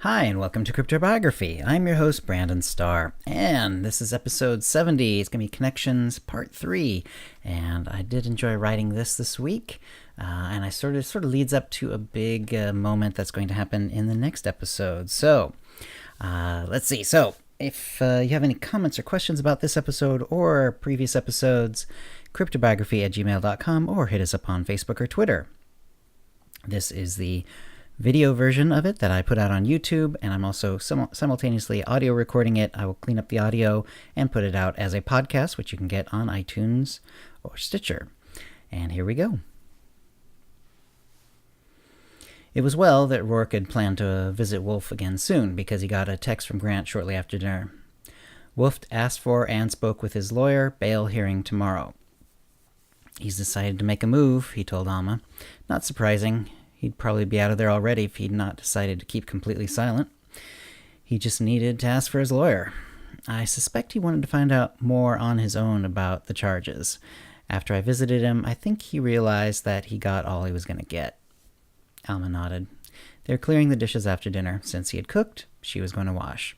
Hi, and welcome to CryptoBiography. I'm your host, Brandon Starr, and this is episode 70. It's going to be Connections Part 3, and I did enjoy writing this week, and I sort of leads up to a big moment that's going to happen in the next episode. So, let's see. So, if you have any comments or questions about this episode or previous episodes, cryptobiography@gmail.com, or hit us up on Facebook or Twitter. This is the video version of it that I put out on YouTube, and I'm also simultaneously audio recording it. I will clean up the audio and put it out as a podcast, which you can get on iTunes or Stitcher. And here we go. It was well that Rourke had planned to visit Wolf again soon, because he got a text from Grant shortly after dinner. Wolf asked for and spoke with his lawyer, bail hearing tomorrow. He's decided to make a move, he told Alma. Not surprising. He'd probably be out of there already if he'd not decided to keep completely silent. He just needed to ask for his lawyer. I suspect he wanted to find out more on his own about the charges. After I visited him, I think he realized that he got all he was going to get. Alma nodded. They were clearing the dishes after dinner. Since he had cooked, she was going to wash.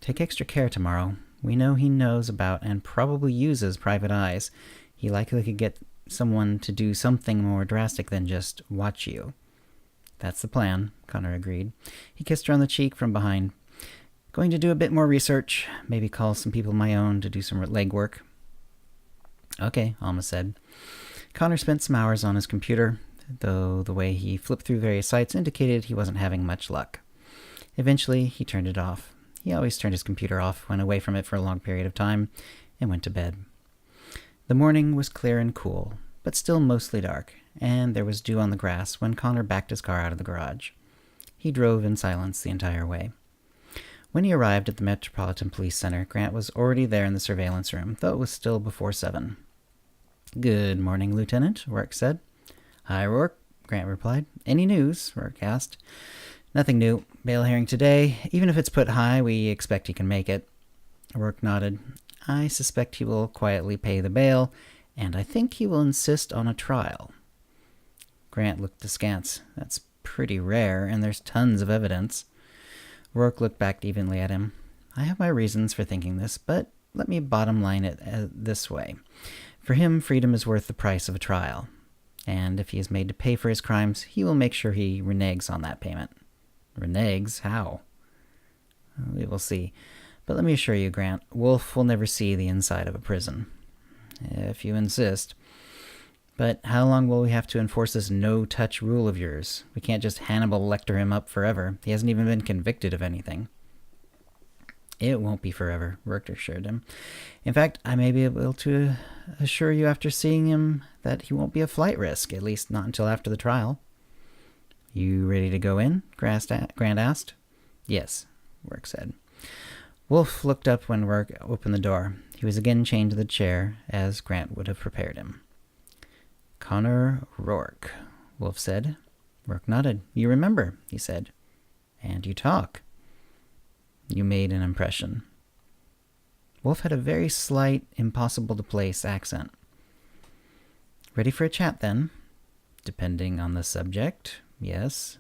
Take extra care tomorrow. We know he knows about and probably uses private eyes. He likely could get someone to do something more drastic than just watch you. That's the plan, Connor agreed. He kissed her on the cheek from behind. Going to do a bit more research, maybe call some people of my own to do some legwork. Okay, Alma said. Connor spent some hours on his computer, though the way he flipped through various sites indicated he wasn't having much luck. Eventually, he turned it off. He always turned his computer off, went away from it for a long period of time, and went to bed. The morning was clear and cool, but still mostly dark, and there was dew on the grass when Connor backed his car out of the garage. He drove in silence the entire way. When he arrived at the Metropolitan Police Center, Grant was already there in the surveillance room, though it was still before 7. Good morning, Lieutenant, Rourke said. Hi, Rourke, Grant replied. Any news? Rourke asked. Nothing new. Bail hearing today. Even if it's put high, we expect he can make it. Rourke nodded. I suspect he will quietly pay the bail, and I think he will insist on a trial. Grant looked askance. That's pretty rare, and there's tons of evidence. Rourke looked back evenly at him. I have my reasons for thinking this, but let me bottom line it this way. For him, freedom is worth the price of a trial. And if he is made to pay for his crimes, he will make sure he reneges on that payment. Reneges? How? We will see. But let me assure you, Grant, Wolf will never see the inside of a prison. If you insist. But how long will we have to enforce this no-touch rule of yours? We can't just Hannibal Lecter him up forever. He hasn't even been convicted of anything. It won't be forever, Rourke assured him. In fact, I may be able to assure you after seeing him that he won't be a flight risk, at least not until after the trial. You ready to go in? Grant asked. Yes, Rourke said. Wolf looked up when Rourke opened the door. He was again chained to the chair, as Grant would have prepared him. Connor Rourke, Wolf said. Rourke nodded. You remember, he said. And you talk. You made an impression. Wolf had a very slight, impossible-to-place accent. Ready for a chat, then? Depending on the subject, yes.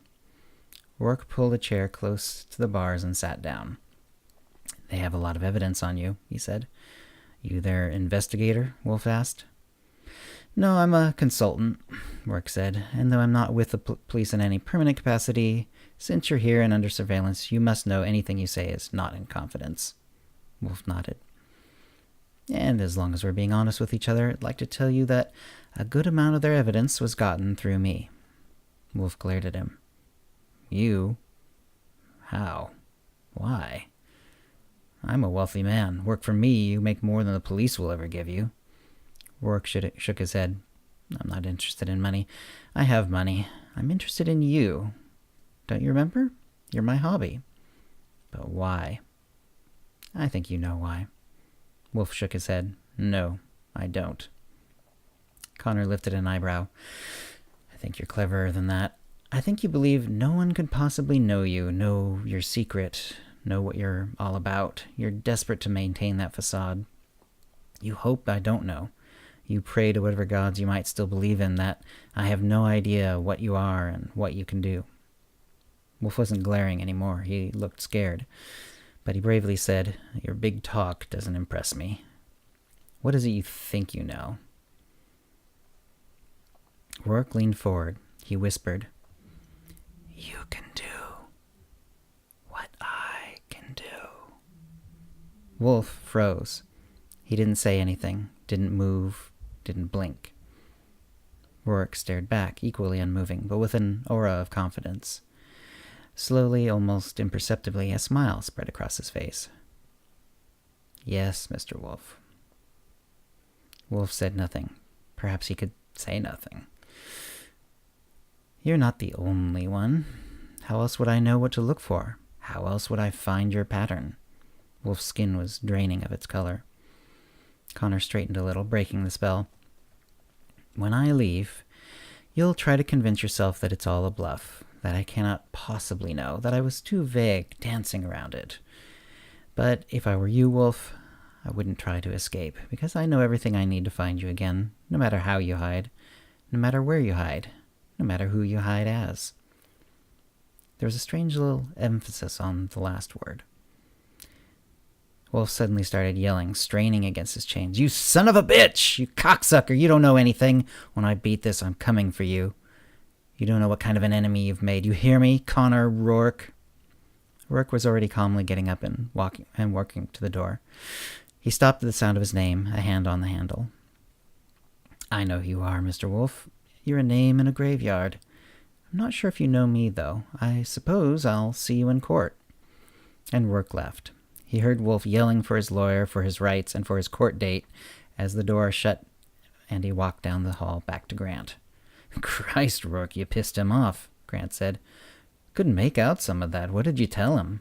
Rourke pulled a chair close to the bars and sat down. They have a lot of evidence on you, he said. You their investigator? Wolf asked. No, I'm a consultant, Rourke said, and though I'm not with the police in any permanent capacity, since you're here and under surveillance, you must know anything you say is not in confidence. Wolf nodded. And as long as we're being honest with each other, I'd like to tell you that a good amount of their evidence was gotten through me. Wolf glared at him. You? How? Why? I'm a wealthy man. Work for me, you make more than the police will ever give you. Rourke shook his head. I'm not interested in money. I have money. I'm interested in you. Don't you remember? You're my hobby. But why? I think you know why. Wolf shook his head. No, I don't. Connor lifted an eyebrow. I think you're cleverer than that. I think you believe no one could possibly know you, know your secret, know what you're all about. You're desperate to maintain that facade. You hope I don't know. You pray to whatever gods you might still believe in that I have no idea what you are and what you can do. Wolf wasn't glaring anymore. He looked scared. But he bravely said, "Your big talk doesn't impress me. What is it you think you know?" Rourke leaned forward. He whispered, "You can do what I can do." Wolf froze. He didn't say anything, didn't move, didn't blink. Rourke stared back, equally unmoving, but with an aura of confidence. Slowly, almost imperceptibly, a smile spread across his face. "Yes, Mr. Wolf." Wolf said nothing. Perhaps he could say nothing. "You're not the only one. How else would I know what to look for? How else would I find your pattern?" Wolf's skin was draining of its color. Connor straightened a little, breaking the spell. "When I leave, you'll try to convince yourself that it's all a bluff, that I cannot possibly know, that I was too vague, dancing around it. But if I were you, Wolf, I wouldn't try to escape, because I know everything I need to find you again, no matter how you hide, no matter where you hide, no matter who you hide as." There was a strange little emphasis on the last word. Wolf suddenly started yelling, straining against his chains. "You son of a bitch! You cocksucker! You don't know anything! When I beat this, I'm coming for you. You don't know what kind of an enemy you've made. You hear me, Connor Rourke?" Rourke was already calmly getting up and walking to the door. He stopped at the sound of his name, a hand on the handle. "I know who you are, Mr. Wolf. You're a name in a graveyard. I'm not sure if you know me, though. I suppose I'll see you in court." And Rourke left. He heard Wolf yelling for his lawyer, for his rights, and for his court date as the door shut and he walked down the hall back to Grant. "Christ, Rourke, you pissed him off," Grant said. "Couldn't make out some of that. What did you tell him?"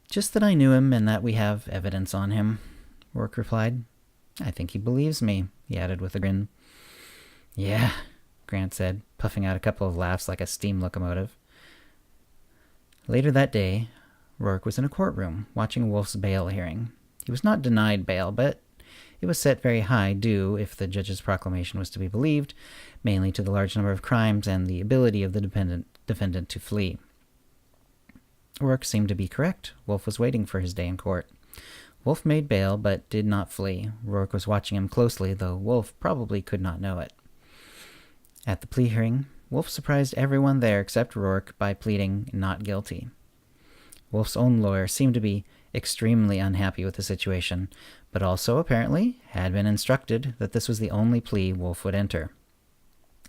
"Just that I knew him and that we have evidence on him," Rourke replied. "I think he believes me," he added with a grin. "Yeah," Grant said, puffing out a couple of laughs like a steam locomotive. Later that day, Rourke was in a courtroom, watching Wolf's bail hearing. He was not denied bail, but it was set very high due, if the judge's proclamation was to be believed, mainly to the large number of crimes and the ability of the defendant to flee. Rourke seemed to be correct. Wolf was waiting for his day in court. Wolf made bail, but did not flee. Rourke was watching him closely, though Wolf probably could not know it. At the plea hearing, Wolf surprised everyone there except Rourke by pleading not guilty. Wolf's own lawyer seemed to be extremely unhappy with the situation, but also, apparently, had been instructed that this was the only plea Wolf would enter.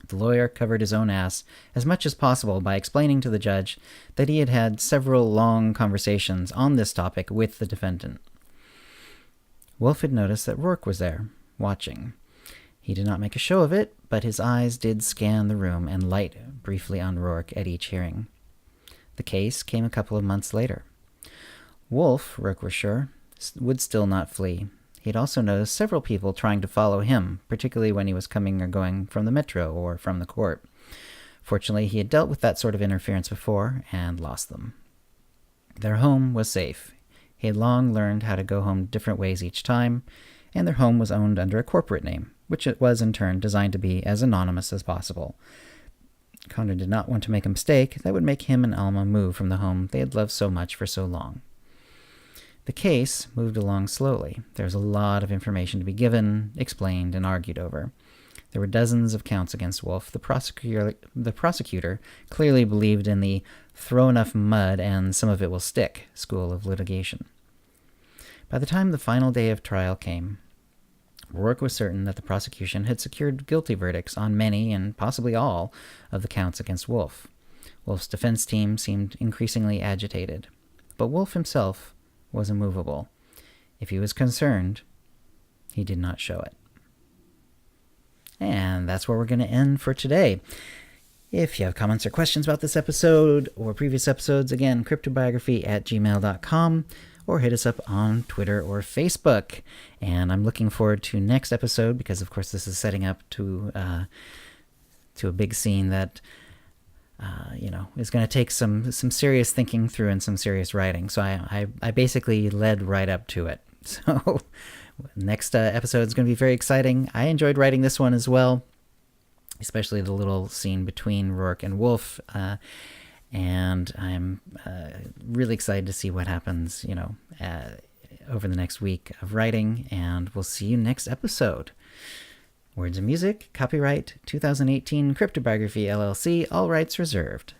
The lawyer covered his own ass as much as possible by explaining to the judge that he had had several long conversations on this topic with the defendant. Wolf had noticed that Rourke was there, watching. He did not make a show of it, but his eyes did scan the room and light briefly on Rourke at each hearing. The case came a couple of months later. Wolf, Rourke was sure, would still not flee. He'd also noticed several people trying to follow him, particularly when he was coming or going from the metro or from the court. Fortunately, he had dealt with that sort of interference before and lost them. Their home was safe. He had long learned how to go home different ways each time, and their home was owned under a corporate name, which it was in turn designed to be as anonymous as possible. Connor did not want to make a mistake that would make him and Alma move from the home they had loved so much for so long. The case moved along slowly. There was a lot of information to be given, explained, and argued over. There were dozens of counts against Wolf. The prosecutor clearly believed in the throw enough mud and some of it will stick school of litigation. By the time the final day of trial came, Rourke was certain that the prosecution had secured guilty verdicts on many and possibly all of the counts against Wolf. Wolf's defense team seemed increasingly agitated, but Wolf himself was immovable. If he was concerned, he did not show it. And that's where we're going to end for today. If you have comments or questions about this episode or previous episodes, again, cryptobiography@gmail.com, or hit us up on Twitter or Facebook. And I'm looking forward to next episode because, of course, this is setting up to a big scene that is going to take some serious thinking through and some serious writing. So I basically led right up to it. So next episode is going to be very exciting. I enjoyed writing this one as well, especially the little scene between Rourke and Wolf. And I'm really excited to see what happens, over the next week of writing, and we'll see you next episode. Words and music, copyright 2018 CryptoBiography LLC, all rights reserved.